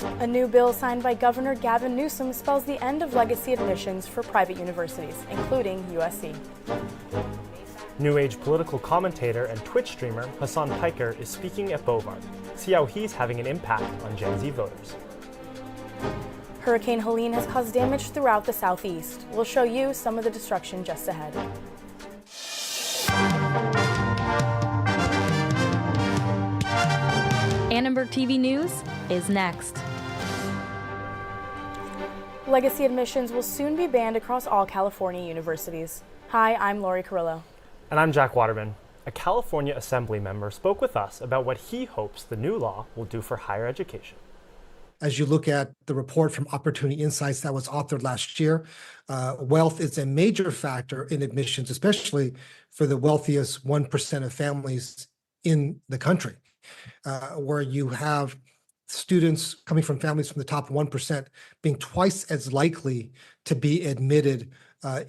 A new bill signed by Governor Gavin Newsom spells the end of legacy admissions for private universities, including USC. New Age political commentator and Twitch streamer Hasan Piker is speaking at Bovard. See how he's having an impact on Gen Z voters. Hurricane Helene has caused damage throughout the southeast. We'll show you some of the destruction just ahead. Annenberg TV News is next. Legacy admissions will soon be banned across all California universities. Hi, I'm Laurie Carrillo. And I'm Jack Waterman. A California Assembly member spoke with us about what he hopes the new law will do for higher education. As you look at the report from Opportunity Insights that was authored last year, wealth is a major factor in admissions, especially for the wealthiest 1% of families in the country, where you have students coming from families from the top 1% being twice as likely to be admitted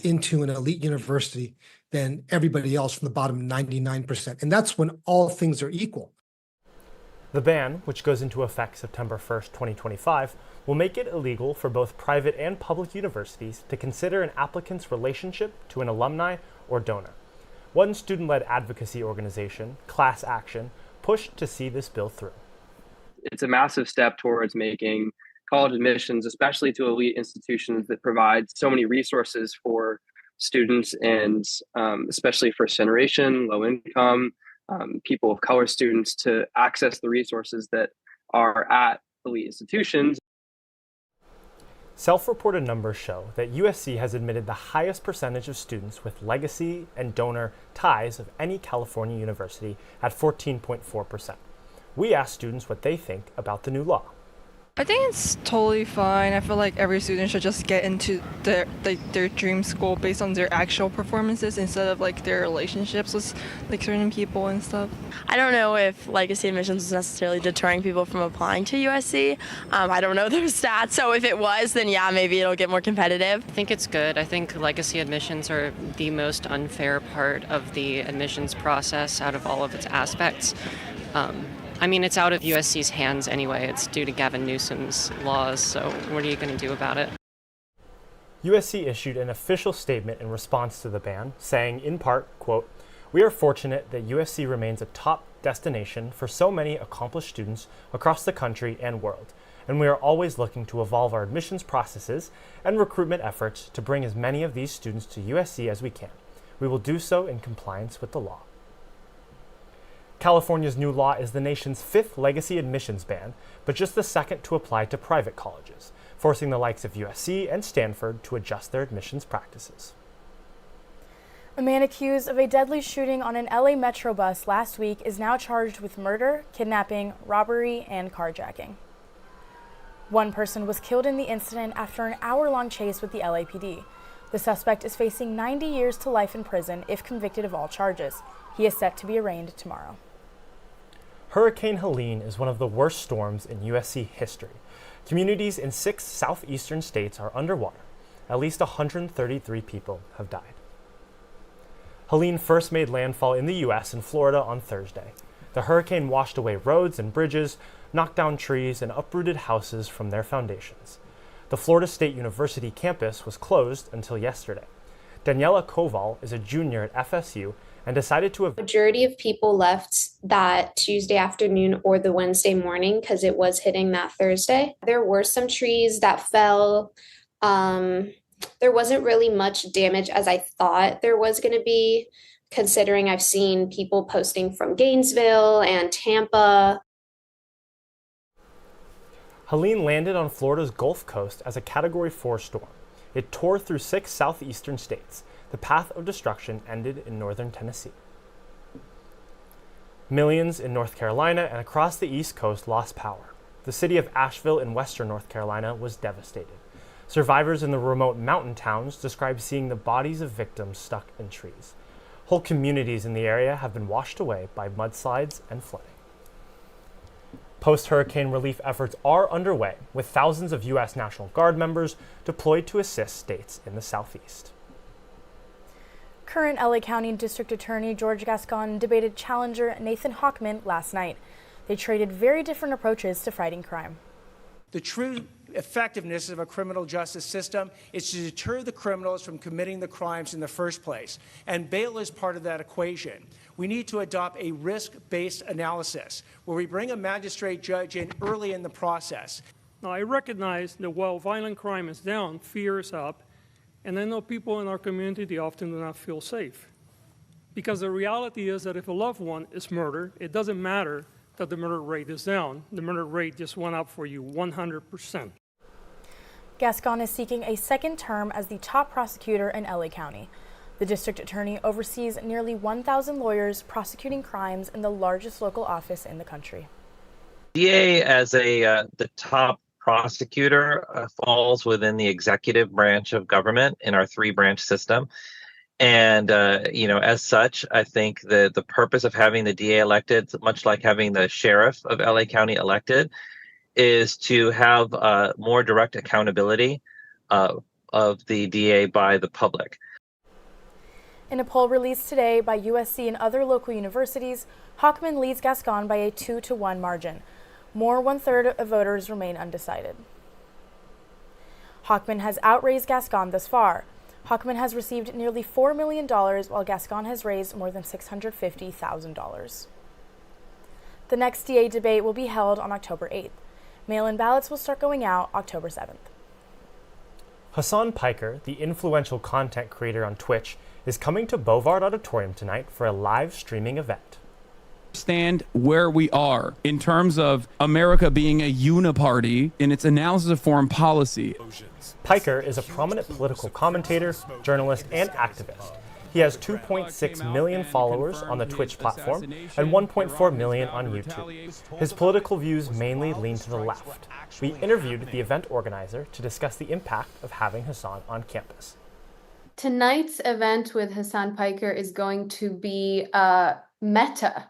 into an elite university than everybody else from the bottom 99%. And that's when all things are equal. The ban, which goes into effect September 1st, 2025, will make it illegal for both private and public universities to consider an applicant's relationship to an alumni or donor. One student-led advocacy organization, Class Action, pushed to see this bill through. It's a massive step towards making college admissions, especially to elite institutions that provide so many resources for students and especially first generation, low income, people of color students to access the resources that are at elite institutions. Self-reported numbers show that USC has admitted the highest percentage of students with legacy and donor ties of any California university at 14.4%. We asked students what they think about the new law. I think it's totally fine. I feel like every student should just get into their dream school based on their actual performances instead of like their relationships with like certain people and stuff. I don't know if legacy admissions is necessarily deterring people from applying to USC. I don't know their stats, so if it was, then yeah, maybe it'll get more competitive. I think it's good. I think legacy admissions are the most unfair part of the admissions process out of all of its aspects. I mean, it's out of USC's hands anyway. It's due to Gavin Newsom's laws, so what are you going to do about it? USC issued an official statement in response to the ban, saying in part, quote, "We are fortunate that USC remains a top destination for so many accomplished students across the country and world, and we are always looking to evolve our admissions processes and recruitment efforts to bring as many of these students to USC as we can. We will do so in compliance with the law." California's new law is the nation's 5th legacy admissions ban, but just the 2nd to apply to private colleges, forcing the likes of USC and Stanford to adjust their admissions practices. A man accused of a deadly shooting on an LA Metro bus last week is now charged with murder, kidnapping, robbery, and carjacking. One person was killed in the incident after an hour-long chase with the LAPD. The suspect is facing 90 years to life in prison if convicted of all charges. He is set to be arraigned tomorrow. Hurricane Helene is one of the worst storms in USC history. Communities in 6 southeastern states are underwater. At least 133 people have died. Helene first made landfall in the U.S. and Florida on Thursday. The hurricane washed away roads and bridges, knocked down trees, and uprooted houses from their foundations. The Florida State University campus was closed until yesterday. Daniela Koval is a junior at FSU and decided to... Majority of people left that Tuesday afternoon or the Wednesday morning because it was hitting that Thursday. There were some trees that fell. There wasn't really much damage as I thought there was going to be, considering I've seen people posting from Gainesville and Tampa. Helene landed on Florida's Gulf Coast as a Category 4 storm. It tore through 6 southeastern states. The path of destruction ended in northern Tennessee. Millions in North Carolina and across the East Coast lost power. The city of Asheville in western North Carolina was devastated. Survivors in the remote mountain towns describe seeing the bodies of victims stuck in trees. Whole communities in the area have been washed away by mudslides and flooding. Post-hurricane relief efforts are underway, with thousands of U.S. National Guard members deployed to assist states in the southeast. Current LA County District Attorney George Gascon debated challenger Nathan Hochman last night. They traded very different approaches to fighting crime. The true effectiveness of a criminal justice system is to deter the criminals from committing the crimes in the first place, and bail is part of that equation. We need to adopt a risk-based analysis where we bring a magistrate judge in early in the process. Now, I recognize that while violent crime is down, fear is up, and I know people in our community often do not feel safe. Because the reality is that if a loved one is murdered, it doesn't matter that the murder rate is down. The murder rate just went up for you 100%. Gascon is seeking a second term as the top prosecutor in LA County. The district attorney oversees nearly 1,000 lawyers prosecuting crimes in the largest local office in the country. DA as the top prosecutor falls within the executive branch of government in our three-branch system. And, as such, I think the purpose of having the DA elected, much like having the sheriff of LA County elected, is to have more direct accountability of the DA by the public. In a poll released today by USC and other local universities, Hochman leads Gascon by a 2-1 margin. More 1/3 of voters remain undecided. Hochman has outraised Gascon thus far. Hochman has received nearly $4 million, while Gascon has raised more than $650,000. The next DA debate will be held on October 8th. Mail-in ballots will start going out October 7th. Hasan Piker, the influential content creator on Twitch, is coming to Bovard Auditorium tonight for a live streaming event. Stand where we are in terms of America being a uniparty in its analysis of foreign policy. Piker is a prominent political commentator, journalist, and activist. He has 2.6 million followers on the Twitch platform and 1.4 million on YouTube. His political views mainly lean to the left. We interviewed the event organizer to discuss the impact of having Hasan on campus. Tonight's event with Hasan Piker is going to be meta,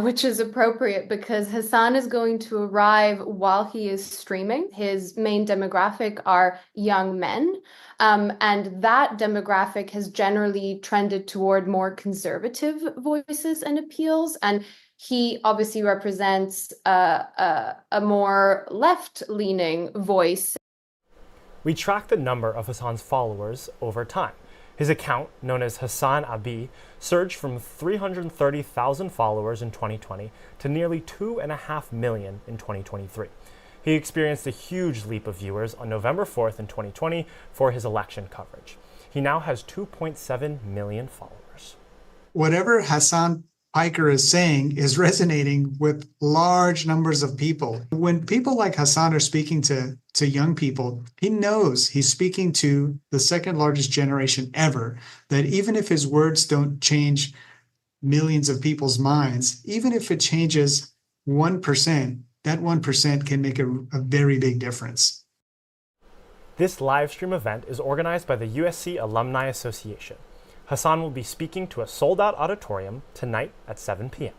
which is appropriate because Hasan is going to arrive while he is streaming. His main demographic are young men, and that demographic has generally trended toward more conservative voices and appeals, and he obviously represents a more left-leaning voice. We tracked the number of Hasan's followers over time. His account, known as Hasan Abi, surged from 330,000 followers in 2020 to nearly 2.5 million in 2023. He experienced a huge leap of viewers on November 4th in 2020 for his election coverage. He now has 2.7 million followers. Whatever Hasan Piker is saying is resonating with large numbers of people. When people like Hasan are speaking to young people, he knows he's speaking to the second largest generation ever, that even if his words don't change millions of people's minds, even if it changes 1%, that 1% can make a very big difference. This live stream event is organized by the USC Alumni Association. Hasan will be speaking to a sold-out auditorium tonight at 7 p.m.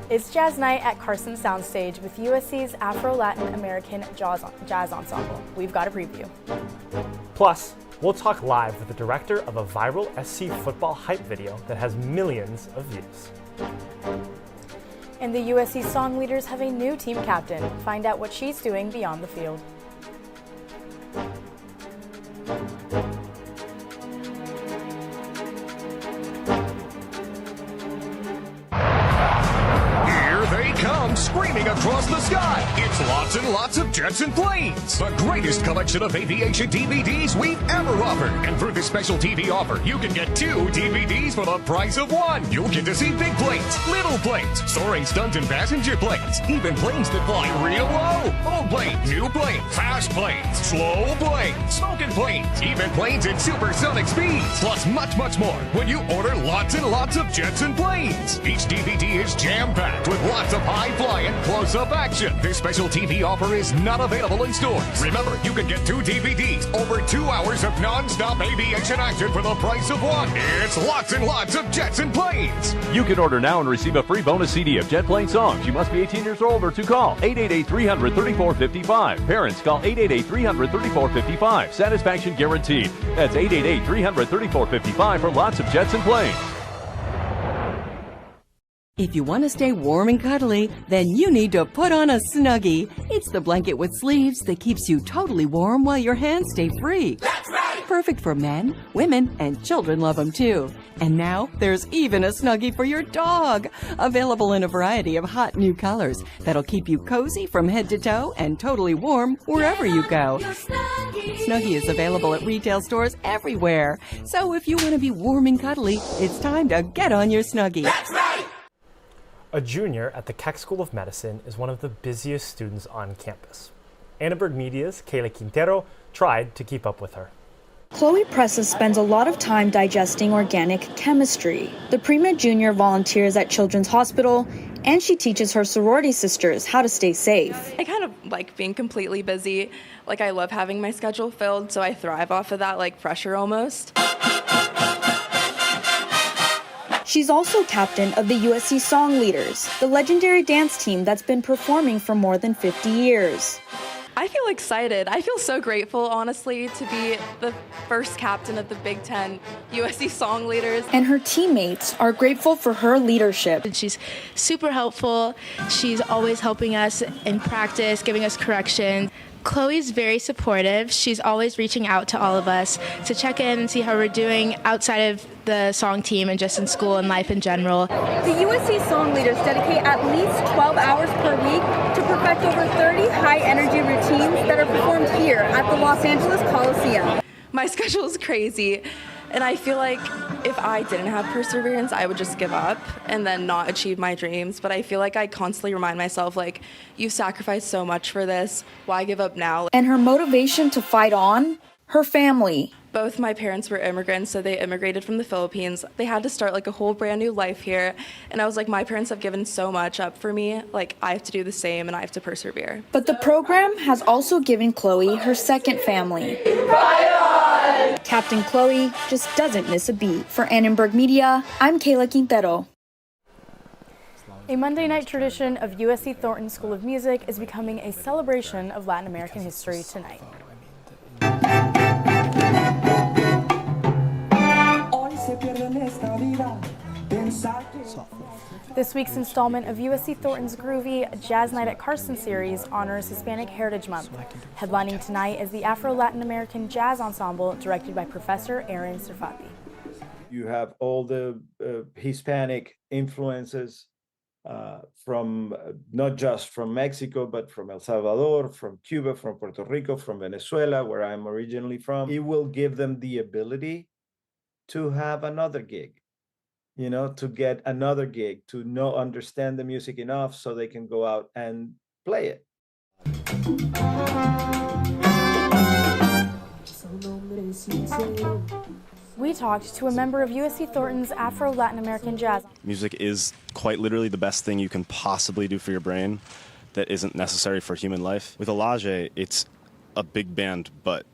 It's Jazz Night at Carson Soundstage with USC's Afro-Latin American Jazz Ensemble. We've got a preview. Plus, we'll talk live with the director of a viral SC football hype video that has millions of views. And the USC Song leaders have a new team captain. Find out what she's doing beyond the field. Screaming across the sky, it's lots and lots of jets and planes. The greatest collection of aviation DVDs we've ever offered. And through this special TV offer, you can get 2 DVDs for the price of 1. You'll get to see big planes, little planes, soaring stunts and passenger planes, even planes that fly real low. Old planes, new planes, fast planes, slow planes, smoking planes, even planes at supersonic speeds. Plus much, much more when you order lots and lots of jets and planes. Each DVD is jam-packed with lots of high-flying close-up action. This special TV offer is not available in stores. Remember, you can get 2 DVDs, over 2 hours of non-stop aviation action for the price of 1. It's lots and lots of jets and planes. You can order now and receive a free bonus CD of Jet Plane songs. You must be 18 years or older to call 888-300-3455. Parents, call 888-300-3455. Satisfaction guaranteed. That's 888-300-3455 for lots of jets and planes. If you want to stay warm and cuddly, then you need to put on a Snuggie. It's the blanket with sleeves that keeps you totally warm while your hands stay free. That's right! Perfect for men, women, and children love them too. And now there's even a Snuggie for your dog. Available in a variety of hot new colors that'll keep you cozy from head to toe and totally warm wherever you go. Snuggie is available at retail stores everywhere. So if you want to be warm and cuddly, it's time to get on your Snuggie. That's right! A junior at the Keck School of Medicine is one of the busiest students on campus. Annenberg Media's Kayla Quintero tried to keep up with her. Chloe Presses spends a lot of time digesting organic chemistry. The pre-med junior volunteers at Children's Hospital, and she teaches her sorority sisters how to stay safe. I kind of like being completely busy. Like, I love having my schedule filled, so I thrive off of that, like, pressure almost. She's also captain of the USC Song Leaders, the legendary dance team that's been performing for more than 50 years. I feel excited. I feel so grateful, honestly, to be the first captain of the Big Ten USC Song Leaders. And her teammates are grateful for her leadership. She's super helpful. She's always helping us in practice, giving us correction. Chloe's very supportive. She's always reaching out to all of us to check in and see how we're doing outside of the song team and just in school and life in general. The USC Song Leaders dedicate at least 12 hours per week to perfect over 30 high-energy routines that are performed here at the Los Angeles Coliseum. My schedule is crazy, and I feel like if I didn't have perseverance, I would just give up and then not achieve my dreams. But I feel like I constantly remind myself, like, you've sacrificed so much for this. Why give up now? And her motivation to fight on? Her family. Both my parents were immigrants, so they immigrated from the Philippines. They had to start like a whole brand new life here. And I was like, my parents have given so much up for me. Like, I have to do the same and I have to persevere. But the program has also given Chloe her second family. Fight on! Captain Chloe just doesn't miss a beat. For Annenberg Media, I'm Kayla Quintero. A Monday night tradition of USC Thornton School of Music is becoming a celebration of Latin American history tonight. This week's installment of USC Thornton's groovy Jazz Night at Carson series honors Hispanic Heritage Month. Headlining tonight is the Afro-Latin American Jazz Ensemble directed by Professor Aaron Serfati. You have all the Hispanic influences from not just from Mexico, but from El Salvador, from Cuba, from Puerto Rico, from Venezuela, where I'm originally from. It will give them the ability to have another gig, you know, to get another gig, to understand the music enough so they can go out and play it. We talked to a member of USC Thornton's Afro-Latin American Jazz. Music is quite literally the best thing you can possibly do for your brain that isn't necessary for human life. With Olaje, it's a big band, but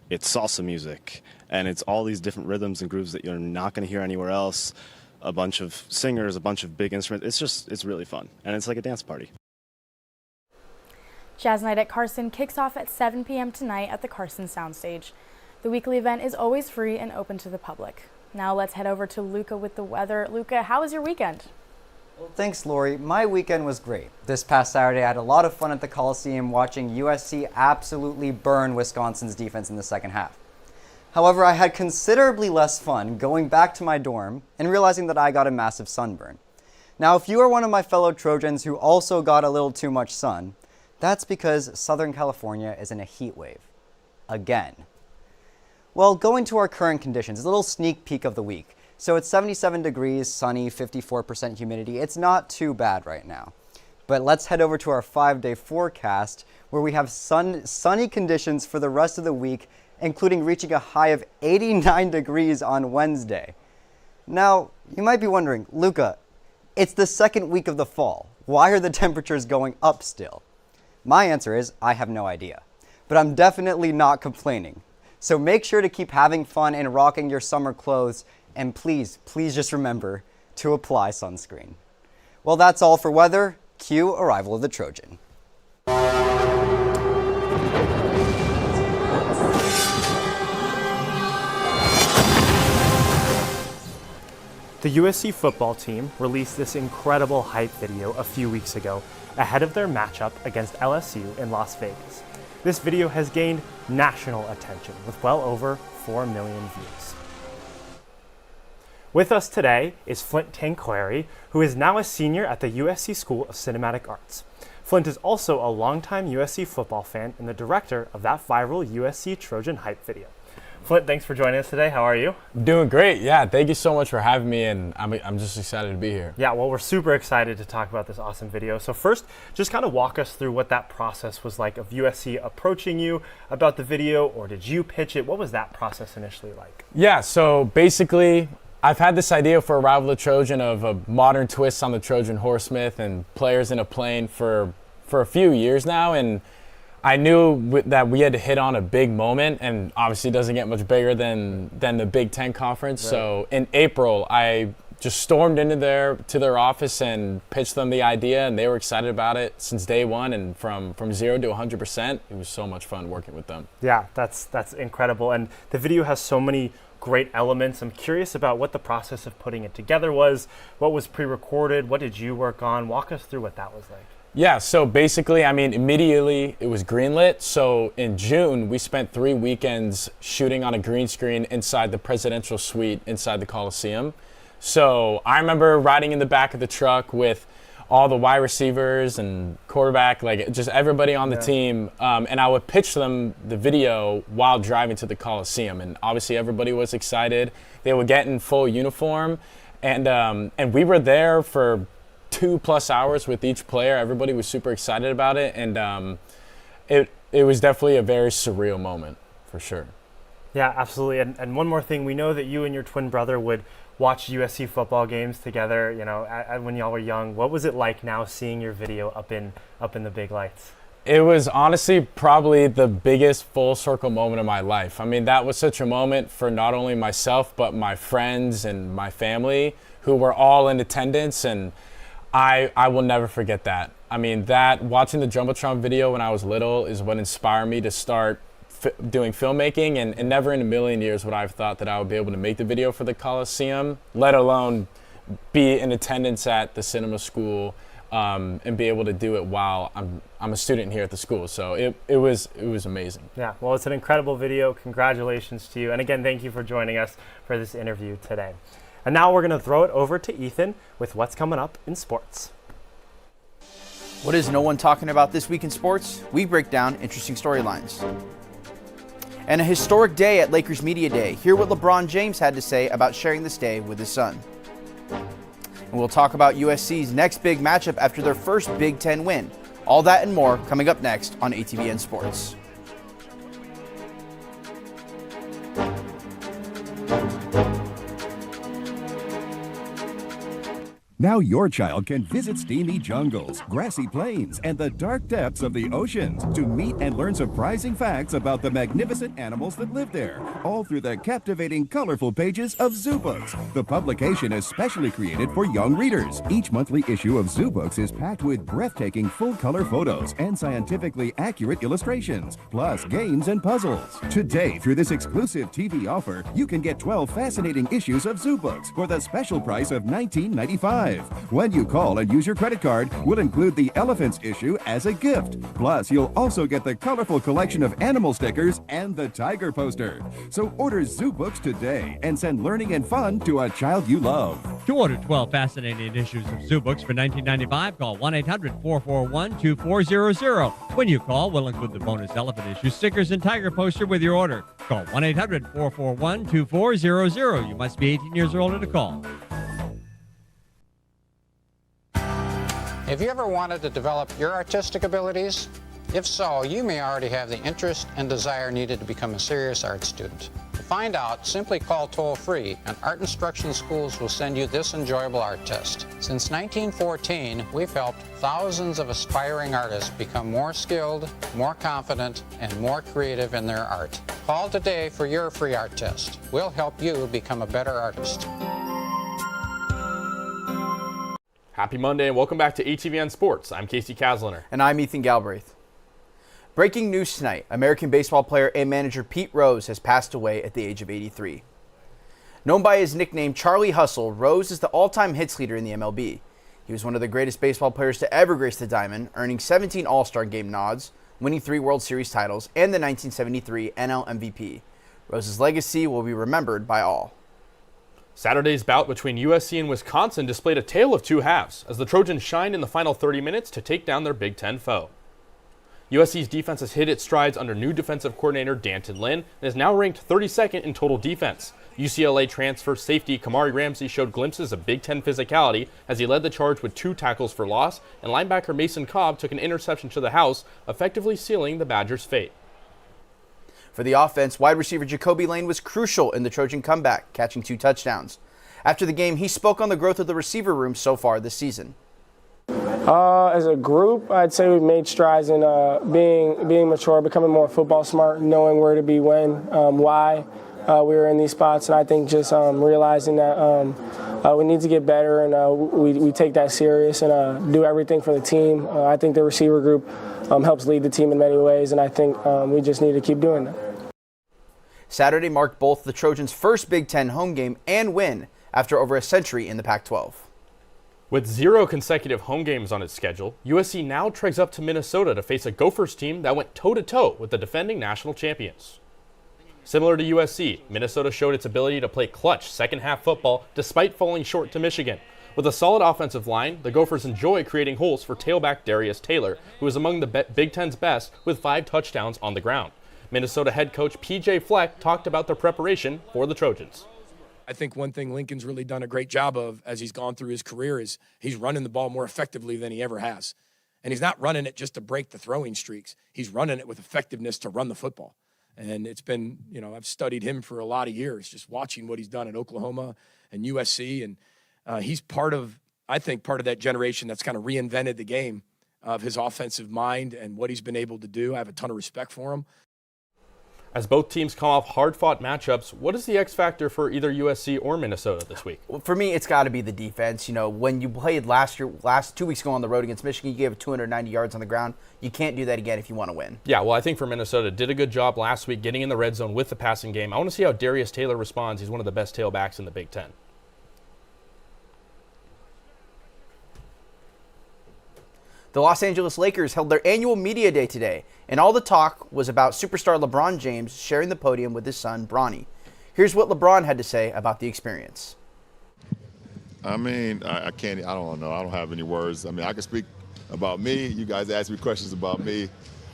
it's salsa music, and it's all these different rhythms and grooves that you're not going to hear anywhere else, a bunch of singers, a bunch of big instruments. It's really fun, and it's like a dance party. Jazz Night at Carson kicks off at 7 p.m. tonight at the Carson Soundstage. The weekly event is always free and open to the public. Now let's head over to Lucca with the weather. Lucca, how was your weekend? Well, thanks, Laurie. My weekend was great. This past Saturday, I had a lot of fun at the Coliseum watching USC absolutely burn Wisconsin's defense in the second half. However, I had considerably less fun going back to my dorm and realizing that I got a massive sunburn. Now, if you are one of my fellow Trojans who also got a little too much sun, that's because Southern California is in a heat wave. Again. Well, going to our current conditions, a little sneak peek of the week. So it's 77 degrees, sunny, 54% humidity. It's not too bad right now. But let's head over to our 5-day forecast where we have sunny conditions for the rest of the week, including reaching a high of 89 degrees on Wednesday. Now, you might be wondering, Lucca, it's the second week of the fall. Why are the temperatures going up still? My answer is, I have no idea. But I'm definitely not complaining. So make sure to keep having fun and rocking your summer clothes, and please just remember to apply sunscreen. Well, that's all for weather. Cue Arrival of the Trojan. The USC football team released this incredible hype video a few weeks ago ahead of their matchup against LSU in Las Vegas. This video has gained national attention with well over 4 million views. With us today is Flint Tanquary, who is now a senior at the USC School of Cinematic Arts. Flint is also a longtime USC football fan and the director of that viral USC Trojan hype video. Flint, thanks for joining us today. How are you? Doing great. Yeah, thank you so much for having me, and I'm just excited to be here. Yeah, well, we're super excited to talk about this awesome video. So first, just kind of walk us through what that process was like of USC approaching you about the video, or did you pitch it? What was that process initially like? Yeah, so basically, I've had this idea for Arrival of the Trojan of a modern twist on the Trojan horse myth and players in a plane for a few years now, and I knew that we had to hit on a big moment, and obviously it doesn't get much bigger than the Big Ten Conference. Right. So in April, I just stormed into their office and pitched them the idea, and they were excited about it since day one. And from 0 to 100%, it was so much fun working with them. Yeah, that's incredible. And the video has so many great elements. I'm curious about what the process of putting it together was. What was pre-recorded? What did you work on? Walk us through what that was like. Yeah, so basically, immediately it was greenlit. So in June, we spent 3 weekends shooting on a green screen inside the presidential suite inside the Coliseum. So I remember riding in the back of the truck with all the wide receivers and quarterback, like just everybody on the team. And I would pitch them the video while driving to the Coliseum. And obviously everybody was excited. They would get in full uniform. And we were there for 2+ hours with each player. Everybody was super excited about it, and it was definitely a very surreal moment for sure. Yeah, absolutely. And one more thing, we know that you and your twin brother would watch USC football games together, when y'all were young. What was it like now seeing your video up in the big lights? It was honestly probably the biggest full circle moment of my life. That was such a moment for not only myself, but my friends and my family who were all in attendance, and I will never forget that. Watching the Jumbotron video when I was little is what inspired me to start doing filmmaking, and never in a million years would I have thought that I would be able to make the video for the Coliseum, let alone be in attendance at the cinema school and be able to do it while I'm a student here at the school. So it was amazing. Yeah, well, it's an incredible video. Congratulations to you. And again, thank you for joining us for this interview today. And now we're going to throw it over to Ethan with what's coming up in sports. What is no one talking about this week in sports? We break down interesting storylines. And a historic day at Lakers Media Day. Hear what LeBron James had to say about sharing this day with his son. And we'll talk about USC's next big matchup after their first Big Ten win. All that and more coming up next on ATVN Sports. Now your child can visit steamy jungles, grassy plains, and the dark depths of the oceans to meet and learn surprising facts about the magnificent animals that live there, all through the captivating, colorful pages of Zoo Books. The publication is specially created for young readers. Each monthly issue of Zoo Books is packed with breathtaking full-color photos and scientifically accurate illustrations, plus games and puzzles. Today, through this exclusive TV offer, you can get 12 fascinating issues of Zoo Books for the special price of $19.95. When you call and use your credit card, we'll include the elephants issue as a gift. Plus, you'll also get the colorful collection of animal stickers and the tiger poster. So order Zoo Books today and send learning and fun to a child you love. To order 12 fascinating issues of Zoo Books for $19.95, call 1-800-441-2400. When you call, we'll include the bonus elephant issue, stickers, and tiger poster with your order. Call 1-800-441-2400. You must be 18 years or older to call. Have you ever wanted to develop your artistic abilities? If so, you may already have the interest and desire needed to become a serious art student. To find out, simply call toll-free and Art Instruction Schools will send you this enjoyable art test. Since 1914, we've helped thousands of aspiring artists become more skilled, more confident, and more creative in their art. Call today for your free art test. We'll help you become a better artist. Happy Monday and welcome back to ATVN Sports. I'm Kasey Kazliner. And I'm Ethan Galbraith. Breaking news tonight, American baseball player and manager Pete Rose has passed away at the age of 83. Known by his nickname Charlie Hustle, Rose is the all-time hits leader in the MLB. He was one of the greatest baseball players to ever grace the diamond, earning 17 All-Star Game nods, winning 3 World Series titles, and the 1973 NL MVP. Rose's legacy will be remembered by all. Saturday's bout between USC and Wisconsin displayed a tale of two halves as the Trojans shined in the final 30 minutes to take down their Big Ten foe. USC's defense has hit its strides under new defensive coordinator Danton Lynn and is now ranked 32nd in total defense. UCLA transfer safety Kamari Ramsey showed glimpses of Big Ten physicality as he led the charge with 2 tackles for loss, and linebacker Mason Cobb took an interception to the house, effectively sealing the Badgers' fate. For the offense, wide receiver Jacoby Lane was crucial in the Trojan comeback, catching 2 touchdowns. After the game, he spoke on the growth of the receiver room so far this season. As a group, I'd say we've made strides in being mature, becoming more football smart, knowing where to be when, why we were in these spots, and I think just realizing that we need to get better, and we take that serious and do everything for the team. I think the receiver group helps lead the team in many ways, and I think we just need to keep doing that. Saturday marked both the Trojans' first Big Ten home game and win after over a century in the Pac-12. With 0 consecutive home games on its schedule, USC now treks up to Minnesota to face a Gophers team that went toe-to-toe with the defending national champions. Similar to USC, Minnesota showed its ability to play clutch second-half football despite falling short to Michigan. With a solid offensive line, the Gophers enjoy creating holes for tailback Darius Taylor, who is among the Big Ten's best with 5 touchdowns on the ground. Minnesota head coach P.J. Fleck talked about their preparation for the Trojans. I think one thing Lincoln's really done a great job of as he's gone through his career is he's running the ball more effectively than he ever has. And he's not running it just to break the throwing streaks. He's running it with effectiveness to run the football. And it's been, I've studied him for a lot of years, just watching what he's done at Oklahoma and USC. And he's part of that generation that's kind of reinvented the game of his offensive mind and what he's been able to do. I have a ton of respect for him. As both teams come off hard-fought matchups, what is the X factor for either USC or Minnesota this week? Well, for me, it's got to be the defense. When you played last 2 weeks ago on the road against Michigan, you gave 290 yards on the ground. You can't do that again if you want to win. Yeah, well, I think for Minnesota, did a good job last week getting in the red zone with the passing game. I want to see how Darius Taylor responds. He's one of the best tailbacks in the Big Ten. The Los Angeles Lakers held their annual media day today, and all the talk was about superstar LeBron James sharing the podium with his son, Bronny. Here's what LeBron had to say about the experience. I don't know. I don't have any words. I can speak about me. You guys ask me questions about me.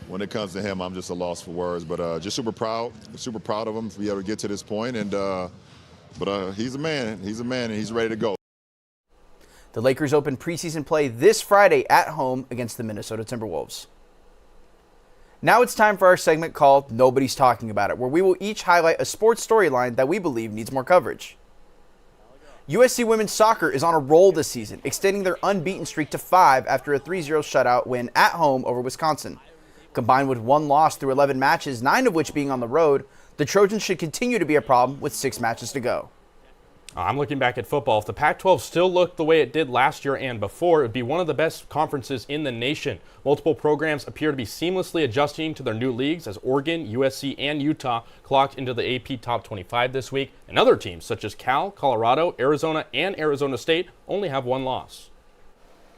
When it comes to him, I'm just a loss for words. But just super proud of him to be able to get to this point. And but he's a man. He's a man, and he's ready to go. The Lakers open preseason play this Friday at home against the Minnesota Timberwolves. Now it's time for our segment called Nobody's Talking About It, where we will each highlight a sports storyline that we believe needs more coverage. USC women's soccer is on a roll this season, extending their unbeaten streak to 5 after a 3-0 shutout win at home over Wisconsin. Combined with 1 loss through 11 matches, 9 of which being on the road, the Trojans should continue to be a problem with 6 matches to go. I'm looking back at football. If the Pac-12 still looked the way it did last year and before, it would be one of the best conferences in the nation. Multiple programs appear to be seamlessly adjusting to their new leagues as Oregon, USC, and Utah clocked into the AP Top 25 this week, and other teams such as Cal, Colorado, Arizona, and Arizona State only have 1 loss.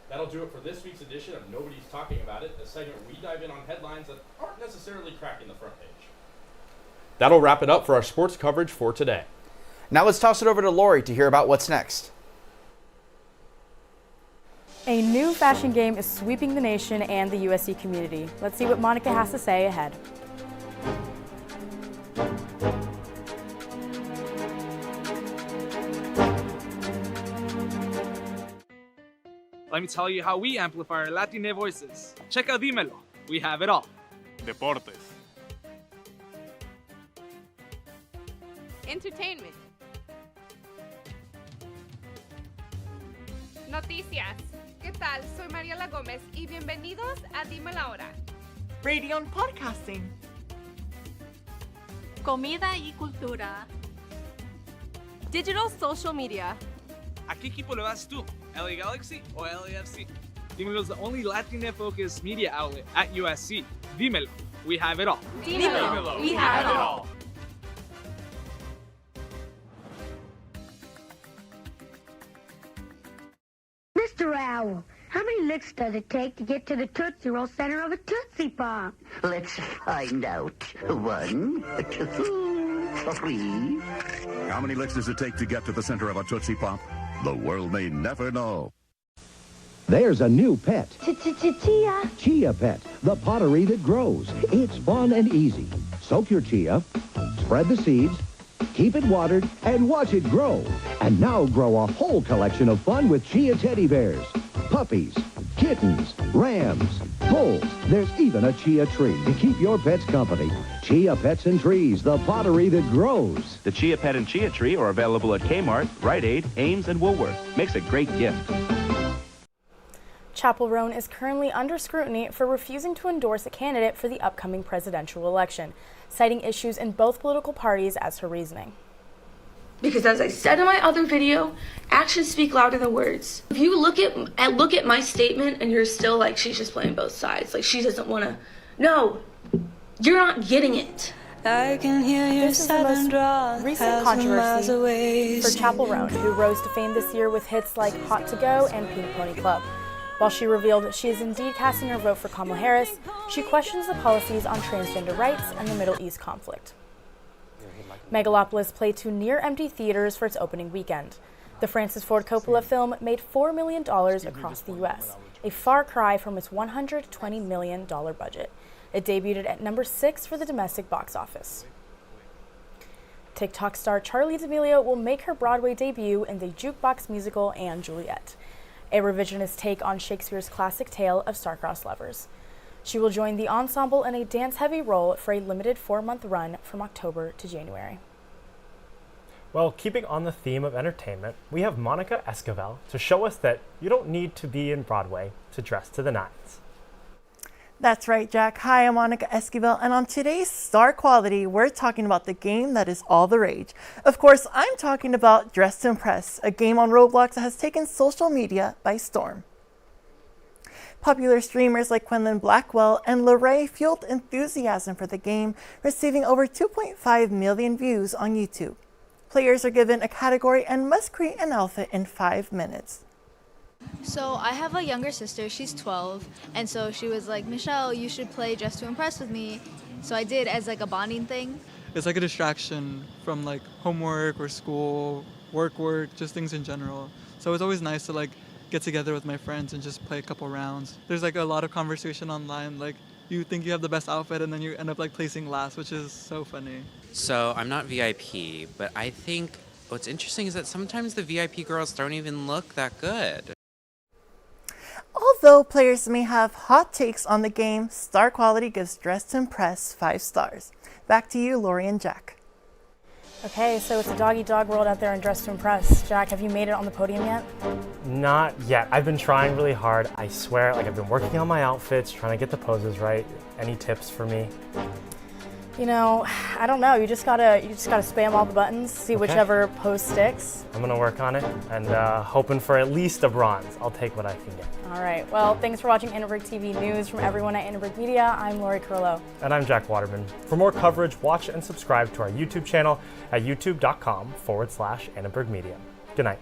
That'll do it for this week's edition of Nobody's Talking About It, a segment where we dive in on headlines that aren't necessarily cracking the front page. That'll wrap it up for our sports coverage for today. Now let's toss it over to Laurie to hear about what's next. A new fashion game is sweeping the nation and the USC community. Let's see what Monica has to say ahead. Let me tell you how we amplify our Latina voices. Check out Dímelo. We have it all. Deportes. Entertainment. Noticias. ¿Qué tal? Soy Mariela Gómez y bienvenidos a Dime la Hora. Radio and podcasting. Comida y cultura. Digital social media. ¿A qué equipo le vas tú? LA Galaxy o LAFC? Dímelo is the only Latina-focused media outlet at USC. Dímelo. We have it all. Dímelo. We have it all. owl. How many licks does it take to get to the Tootsie Roll center of a Tootsie Pop? Let's find out. 1, 2, 3. How many licks does it take to get to the center of a Tootsie Pop? The world may never know. There's a new pet. Chia. Chia Pet, the pottery that grows. It's fun and easy. Soak your chia, spread the seeds, keep it watered, and watch it grow. And now grow a whole collection of fun with Chia teddy bears, puppies, kittens, rams, bulls. There's even a chia tree to keep your pets company. Chia Pets and Trees, the pottery that grows. The Chia Pet and Chia Tree are available at Kmart, Rite Aid, Ames, and Woolworth. Makes a great gift. Chapel Roan is currently under scrutiny for refusing to endorse a candidate for the upcoming presidential election, citing issues in both political parties as her reasoning. Because as I said in my other video, actions speak louder than words. If you look at my statement and you're still like, she's just playing both sides, like she doesn't want to, no, you're not getting it. I can hear your This is the most recent controversy for Chapel Roan, who rose to fame this year with hits like Hot to Go and Pink Pony Club. While she revealed she is indeed casting her vote for Kamala Harris, she questions the policies on transgender rights and the Middle East conflict. Megalopolis played to near-empty theaters for its opening weekend. The Francis Ford Coppola film made $4 million across the U.S., a far cry from its $120 million budget. It debuted at number 6 for the domestic box office. TikTok star Charli D'Amelio will make her Broadway debut in the jukebox musical & Juliet, a revisionist take on Shakespeare's classic tale of star-crossed lovers. She will join the ensemble in a dance-heavy role for a limited 4-month run from October to January. Well, keeping on the theme of entertainment, we have Monica Esquivel to show us that you don't need to be in Broadway to dress to the nines. That's right, Jack. Hi, I'm Monica Esquivel, and on today's Star Quality, we're talking about the game that is all the rage. Of course, I'm talking about Dress to Impress, a game on Roblox that has taken social media by storm. Popular streamers like Quentin Blackwell and Lorray fueled enthusiasm for the game, receiving over 2.5 million views on YouTube. Players are given a category and must create an outfit in 5 minutes. So I have a younger sister, she's 12, and so she was like, Michelle, you should play Dress to Impress with me. So I did as like a bonding thing. It's like a distraction from like homework or school, work, just things in general. So it's always nice to like get together with my friends and just play a couple rounds. There's like a lot of conversation online, like you think you have the best outfit and then you end up like placing last, which is so funny. So I'm not VIP, but I think what's interesting is that sometimes the VIP girls don't even look that good. Although players may have hot takes on the game, Star Quality gives Dress to Impress 5 stars. Back to you, Laurie and Jack. Okay, so it's a dog-eat-dog world out there in Dress to Impress. Jack, have you made it on the podium yet? Not yet. I've been trying really hard. I swear, I've been working on my outfits, trying to get the poses right. Any tips for me? You know, I don't know. You just gotta spam all the buttons, see whichever pose sticks. I'm gonna work on it and hoping for at least a bronze. I'll take what I can get. All right. Well, thanks for watching Annenberg TV News. From everyone at Annenberg Media, I'm Laurie Carrillo. And I'm Jack Waterman. For more coverage, watch and subscribe to our YouTube channel at youtube.com/Annenberg Media. Good night.